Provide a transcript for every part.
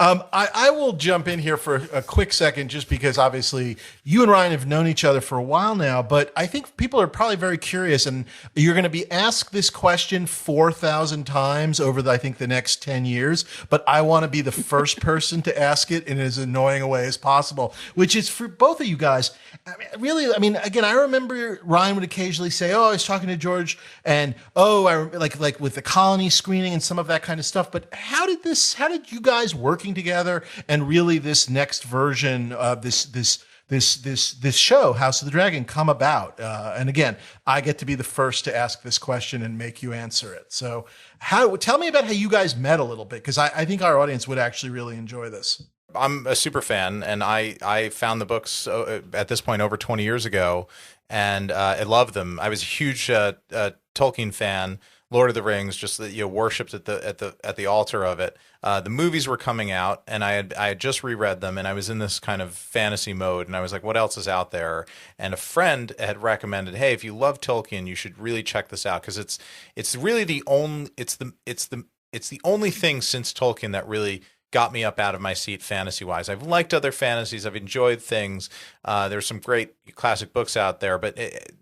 I will jump in here for a quick second, just because obviously you and Ryan have known each other for a while now, but I think people are probably very curious, and you're going to be asked this question 4,000 times over I think the next 10 years, but I want to be the first person to ask it in as annoying a way as possible, which is for both of you guys. Again, I remember Ryan would occasionally say, "Oh, I was talking to George," and like with the Colony screening and some of that kind of stuff. But how did you guys working together and really this next version of this show, House of the Dragon, come about? And again, I get to be the first to ask this question and make you answer it. So, tell me about how you guys met a little bit, because I think our audience would actually really enjoy this. I'm a super fan, and I found the books at this point over 20 years ago, and I loved them. I was a huge Tolkien fan. Lord of the Rings, just worshipped at the altar of it. The movies were coming out, and I had just reread them, and I was in this kind of fantasy mode, and I was like, what else is out there? And a friend had recommended, hey, if you love Tolkien, you should really check this out, because it's really the only thing since Tolkien that really got me up out of my seat fantasy-wise. I've liked other fantasies. I've enjoyed things. There's some great classic books out there, but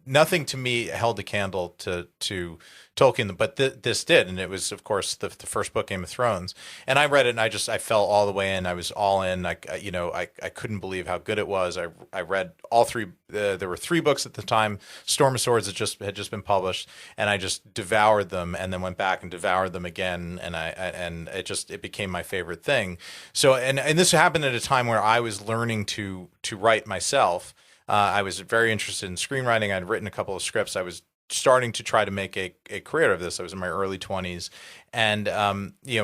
nothing to me held a candle to Tolkien, but this did, and it was, of course, the first book, Game of Thrones. And I read it, and I fell all the way in. I was all in. I couldn't believe how good it was. I read all three. There were three books at the time. Storm of Swords had just been published, and I just devoured them, and then went back and devoured them again, and it became my favorite thing. So, and this happened at a time where I was learning to write myself. I was very interested in screenwriting. I'd written a couple of scripts. I was starting to try to make a career of this. I was in my early 20s, and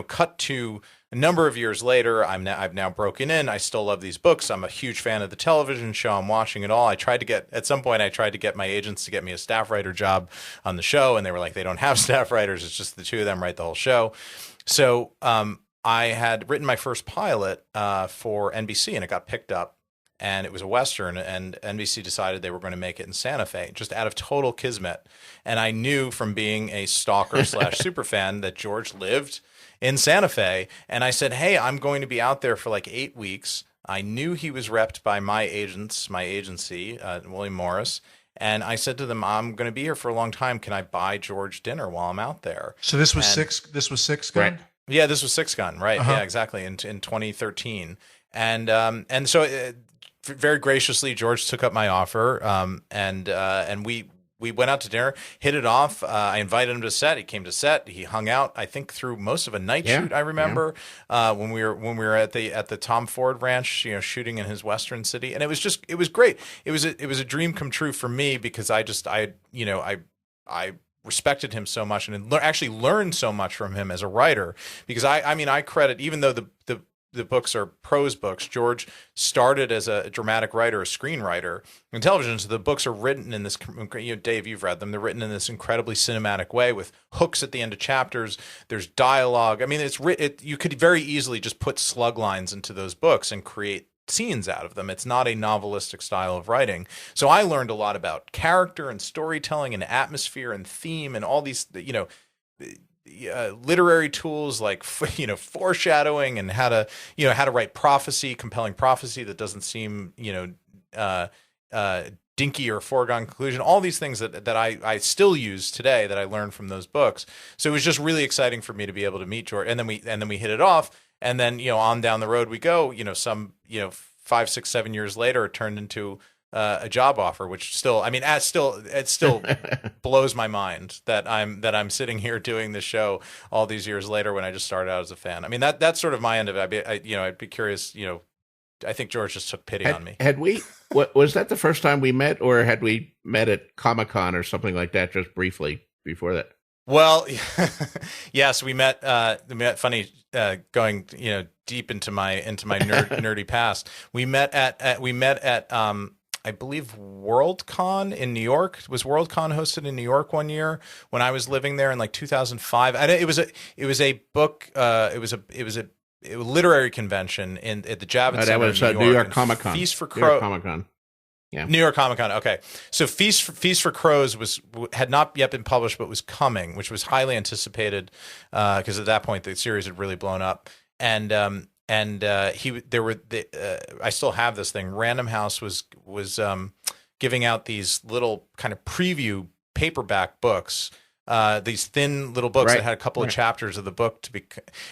cut to a number of years later, I've now broken in. I still love these books. I'm a huge fan of the television show. I'm watching it all. At some point I tried to get my agents to get me a staff writer job on the show, and they were like, they don't have staff writers. It's just the two of them write the whole show. So I had written my first pilot for NBC, and it got picked up. And it was a Western, and NBC decided they were going to make it in Santa Fe, just out of total kismet. And I knew from being a stalker / super fan that George lived in Santa Fe. And I said, hey, I'm going to be out there for like 8 weeks. I knew he was repped by my agency, William Morris. And I said to them, I'm going to be here for a long time. Can I buy George dinner while I'm out there? So this was Six Gun? Right. Yeah, this was Six Gun, right? Uh-huh. Yeah, exactly. In 2013. And so very graciously, George took up my offer, and we went out to dinner, hit it off. I invited him to set. He came to set. He hung out, I think, through most of a night shoot. I remember when we were at the Tom Ford Ranch, shooting in his Western city, and it was great. It was a dream come true for me, because I respected him so much, and actually learned so much from him as a writer, because I credit, even though the books are prose books, George started as a dramatic writer, a screenwriter in television. So the books are written in this, Dave, you've read them. They're written in this incredibly cinematic way with hooks at the end of chapters. There's dialogue. I mean, you could very easily just put slug lines into those books and create scenes out of them. It's not a novelistic style of writing. So I learned a lot about character and storytelling and atmosphere and theme and all these, literary tools like foreshadowing, and how to write compelling prophecy that doesn't seem dinky or foregone conclusion. All these things that I still use today that I learned from those books. So it was just really exciting for me to be able to meet George, and then we hit it off, and then on down the road we go. 5, 6, 7 years later, it turned into a job offer, which it still blows my mind that I'm sitting here doing this show all these years later when I just started out as a fan. I mean, that's sort of my end of it. I'd be curious. I think George just took pity on me. Was that the first time we met, or had we met at Comic-Con or something like that just briefly before that? Well, yes, we met. Funny, going deep into my nerdy past. We met at I believe Worldcon in New York. Was Worldcon hosted in New York one year when I was living there in like 2005? It was a book. It was a literary convention at the Javits Center in New York. New York Comic-Con. Feast for Crows. New York Comic-Con. Yeah. New York Comic-Con. Okay. So Feast for Crows had not yet been published, but was coming, which was highly anticipated because at that point the series had really blown up. And and I still have this thing. Random House was giving out these little kind of preview paperback books, these thin little books that had a couple of chapters of the book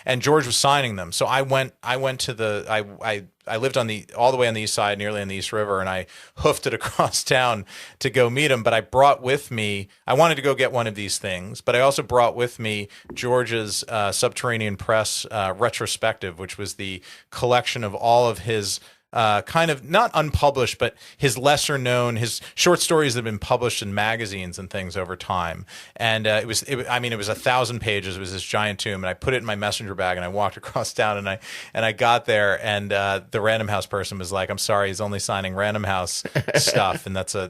and George was signing them. So I went to I lived all the way on the east side, nearly on the East River, and I hoofed it across town to go meet him. But I brought with me, I wanted to go get one of these things, but I also brought with me George's Subterranean Press retrospective, which was the collection of all of his kind of not unpublished, but his lesser known, his short stories that have been published in magazines and things over time. And it was 1,000 pages. It was this giant tome, and I put it in my messenger bag and I walked across town and I got there, and the Random House person was like, "I'm sorry, he's only signing Random House stuff, and that's a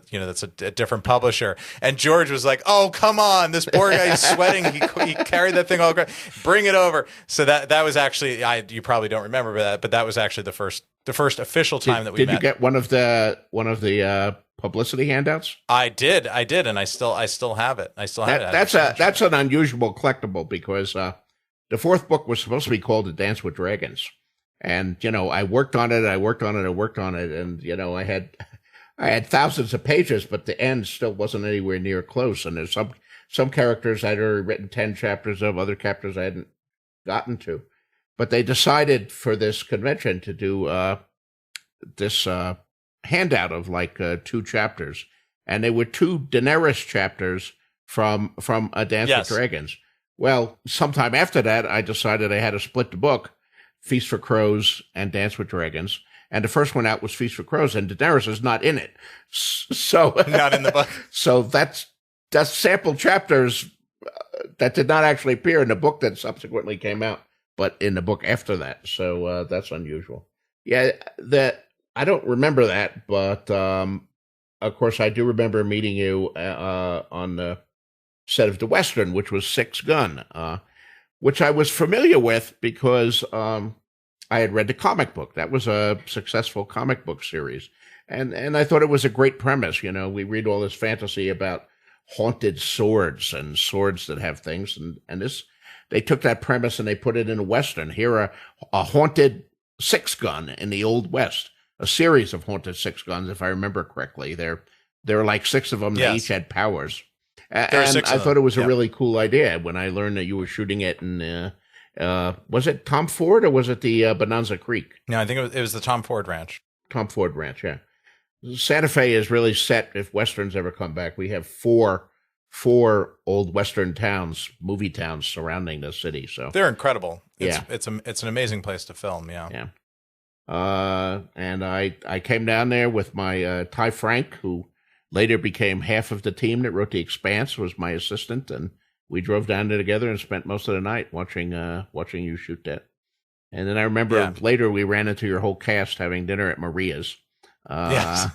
different publisher." And George was like, "Oh, come on, this poor guy is sweating. He carried that thing all across. Bring it over." So that was actually, you probably don't remember that, but that was actually the first official time that we met. Did you get one of the publicity handouts? I did, and I still have it. I still have it. That's an unusual collectible because the fourth book was supposed to be called "A Dance with Dragons," and I worked on it, and I had thousands of pages, but the end still wasn't anywhere near close. And there's some characters I'd already written 10 chapters of, other chapters I hadn't gotten to. But they decided for this convention to do this handout of like 2 chapters, and they were 2 Daenerys chapters from A Dance with Dragons. Well, sometime after that, I decided I had to split the book, Feast for Crows and Dance with Dragons, and the first one out was Feast for Crows, and Daenerys is not in it, so not in the book. So that's sample chapters that did not actually appear in the book that subsequently came out, but in the book after that. So that's unusual. Yeah, I don't remember that, but of course I do remember meeting you on the set of The Western, which was Six Gun, which I was familiar with because I had read the comic book. That was a successful comic book series. And I thought it was a great premise. We read all this fantasy about haunted swords and swords that have things. And this, they took that premise and they put it in a Western. Here, a haunted 6-gun in the Old West, a series of haunted 6-guns, if I remember correctly. There were like 6 of them. Yes. They each had powers. And I thought it was a really cool idea when I learned that you were shooting it in, was it Tom Ford or was it the Bonanza Creek? No, I think it was the Tom Ford Ranch. Tom Ford Ranch, yeah. Santa Fe is really set if Westerns ever come back. We have four old Western towns, movie towns surrounding the city. So they're incredible. Yeah. It's an amazing place to film. Yeah. Yeah. And I came down there with my Ty Frank, who later became half of the team that wrote The Expanse, was my assistant, and we drove down there together and spent most of the night watching you shoot that. And then I remember later we ran into your whole cast having dinner at Maria's. Yes.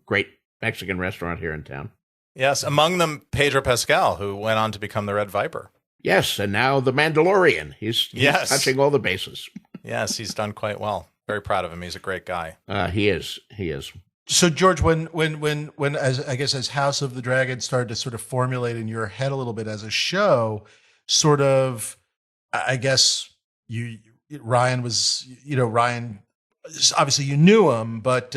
Great Mexican restaurant here in town. Yes, among them Pedro Pascal, who went on to become the Red Viper. Yes, and now the Mandalorian. He's touching all the bases. Yes, he's done quite well. Very proud of him. He's a great guy. He is. So George, when as House of the Dragon started to sort of formulate in your head a little bit as a show, sort of, I guess Ryan obviously you knew him, but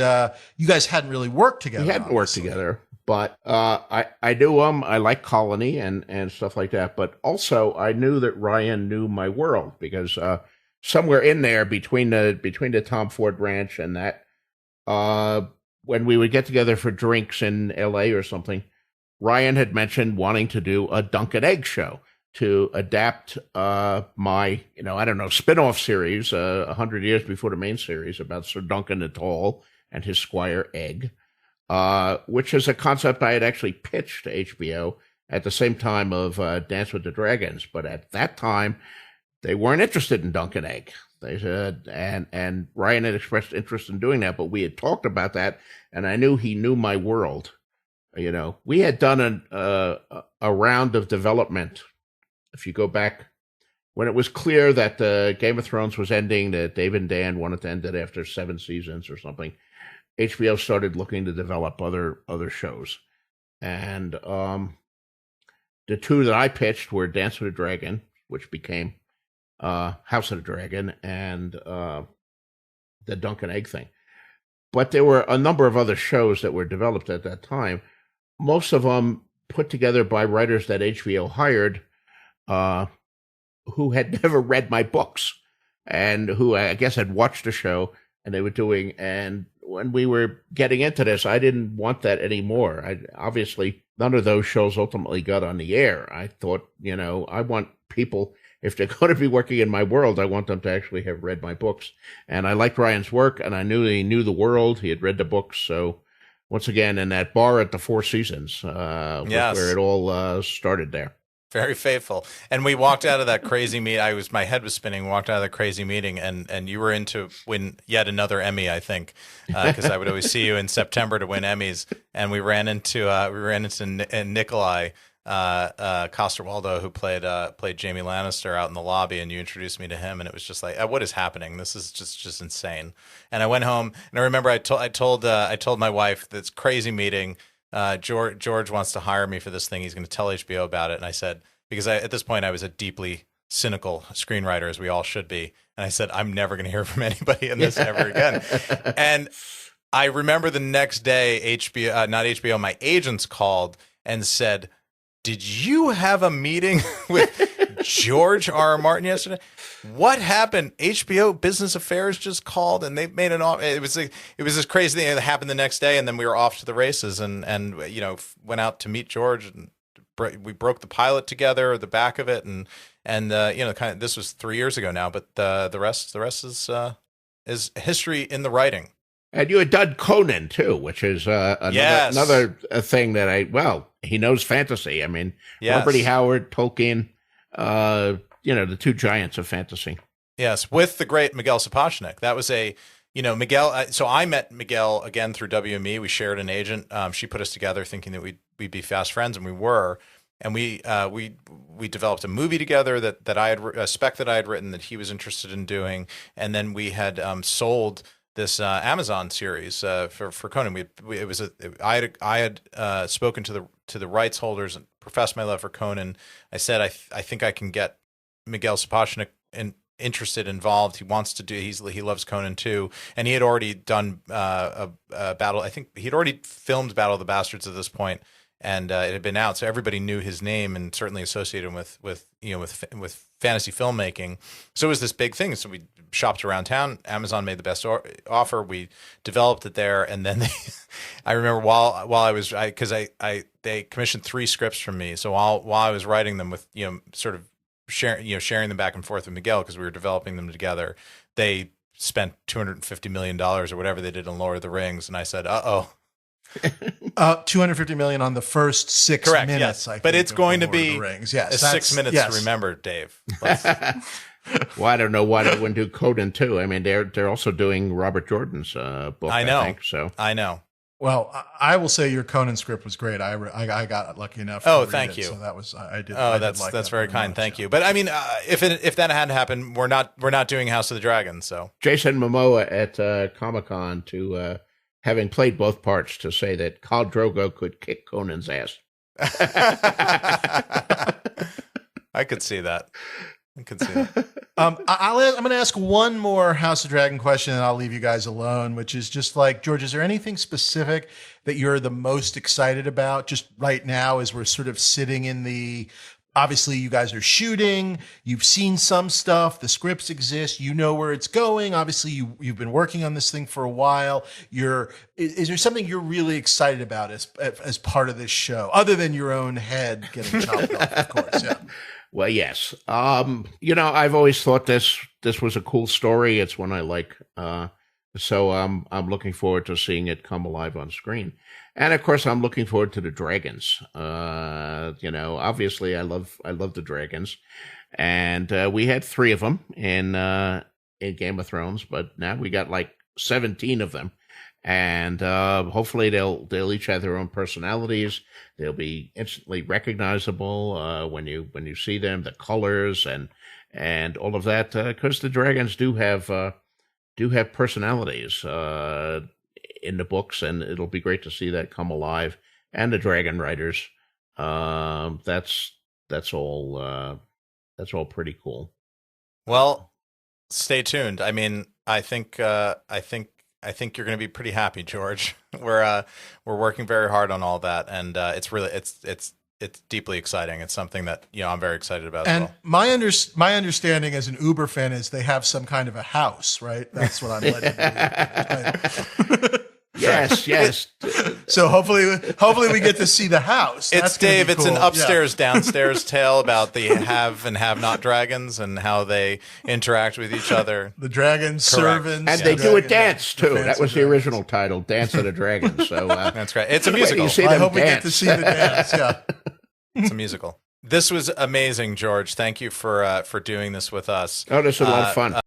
you guys hadn't really worked together. We hadn't worked together, but I knew him. I like Colony and stuff like that. But also I knew that Ryan knew my world because somewhere in there between the Tom Ford Ranch and that, when we would get together for drinks in L.A. or something, Ryan had mentioned wanting to do a Dunk and Egg show to adapt my, spin-off series 100 years before the main series about Sir Duncan the Tall and his squire Egg, which is a concept I had actually pitched to HBO at the same time of Dance with the Dragons. But at that time, they weren't interested in Dunk and Egg. They said, and Ryan had expressed interest in doing that, but we had talked about that, and I knew he knew my world. We had done a round of development. If you go back, when it was clear that Game of Thrones was ending, that Dave and Dan wanted to end it after 7 seasons or something, HBO started looking to develop other shows. And the 2 that I pitched were Dance with a Dragon, which became House of the Dragon and the Dunk and Egg thing. But there were a number of other shows that were developed at that time, most of them put together by writers that HBO hired uh, who had never read my books and who I guess had watched the show and they were doing. And when we were getting into this, I didn't want that anymore. Obviously, none of those shows ultimately got on the air. I thought, I want people, if they're going to be working in my world, I want them to actually have read my books. And I liked Ryan's work, and I knew he knew the world. He had read the books. So once again, in that bar at the Four Seasons, was where it all started there. Very faithful. And we walked out of that crazy meeting. My head was spinning. We walked out of that crazy meeting, and you were in to win yet another Emmy, I think, because I would always see you in September to win Emmys. And we ran into Nikolai Coster-Waldau, who played Jamie Lannister, out in the lobby, and you introduced me to him, and it was just like, what is happening? This is just insane. And I went home, and I remember I told my wife, this crazy meeting. George wants to hire me for this thing. He's going to tell HBO about it. And I said, because at this point I was a deeply cynical screenwriter, as we all should be. And I said, I'm never going to hear from anybody in this ever again. And I remember the next day, not HBO, my agents called and said, did you have a meeting with George R. R. Martin yesterday? What happened? HBO Business Affairs just called and they made an offer. It was this crazy thing that happened the next day, and then we were off to the races and went out to meet George, and we broke the pilot together, the back of it, and this was 3 years ago now, but the rest is history in the writing. And you had done Conan too, which is another thing that he knows fantasy. I mean, Robert E. Howard, Tolkien, the two giants of fantasy. Yes, with the great Miguel Sapochnik. That was Miguel. So I met Miguel again through WME. We shared an agent. She put us together thinking that we'd be fast friends, and we were. And we developed a movie together that I had a spec that I had written that he was interested in doing, and then we had sold this Amazon series for Conan. I had spoken to the rights holders and professed my love for Conan. I said I think I can get Miguel Sapochnik involved. He wants to do. He loves Conan too, and he had already done a battle. I think he had already filmed Battle of the Bastards at this point, and it had been out, so everybody knew his name and certainly associated him with fantasy filmmaking. So it was this big thing. So we shopped around town. Amazon made the best offer. We developed it there, and then I remember while I was they commissioned 3 scripts from me. So while I was writing them with sort of sharing them back and forth with Miguel because we were developing them together, they spent $250 million or whatever they did on Lord of the Rings, and I said, $250 million on the first 6 Correct, minutes. Yes. But it's going to be Rings. Yes, 6 minutes to remember, Dave. Well, I don't know why they wouldn't do Conan too. I mean, they're also doing Robert Jordan's book. I know. I think, so I know. Well, I will say your Conan script was great. I got lucky enough. Oh, thank you. So that was I did. Oh, I that's did like that's that very kind. much, Thank you. But I mean, if that hadn't happened, we're not doing House of the Dragon. So Jason Momoa at Comic-Con to having played both parts to say that Khal Drogo could kick Conan's ass. I could see that. I'm going to ask one more House of Dragon question, and I'll leave you guys alone, which is just like, George, is there anything specific that you're the most excited about just right now as we're sort of sitting in the, obviously you guys are shooting, you've seen some stuff, the scripts exist, you know where it's going. Obviously you've been working on this thing for a while. Is there something you're really excited about as part of this show, other than your own head getting chopped off, of course? Yeah. Well, yes. I've always thought this was a cool story. It's one I like. So I'm looking forward to seeing it come alive on screen. And of course, I'm looking forward to the dragons. Obviously I love the dragons. And we had 3 of them in Game of Thrones, but now we got like 17 of them. And hopefully they'll each have their own personalities. They'll be instantly recognizable when you see them, the colors and all of that. Because the dragons do have personalities in the books, and it'll be great to see that come alive. And the dragon riders, that's all pretty cool. Well, stay tuned. I mean, I think you're going to be pretty happy, George. We're working very hard on all that, and it's deeply exciting. It's something that I'm very excited about. And as well. my understanding as an Uber fan is they have some kind of a house, right? That's what I'm led to believe. Yes. So hopefully we get to see the house. It's Dave. It's an upstairs, downstairs tale about the have and have not dragons and how they interact with each other. The dragons, servants, and they do a dance too. That was the original title, "Dance of the Dragons." So that's right. It's a musical. I hope we get to see the dance. Yeah, it's a musical. This was amazing, George. Thank you for doing this with us. Oh, this was a lot of fun.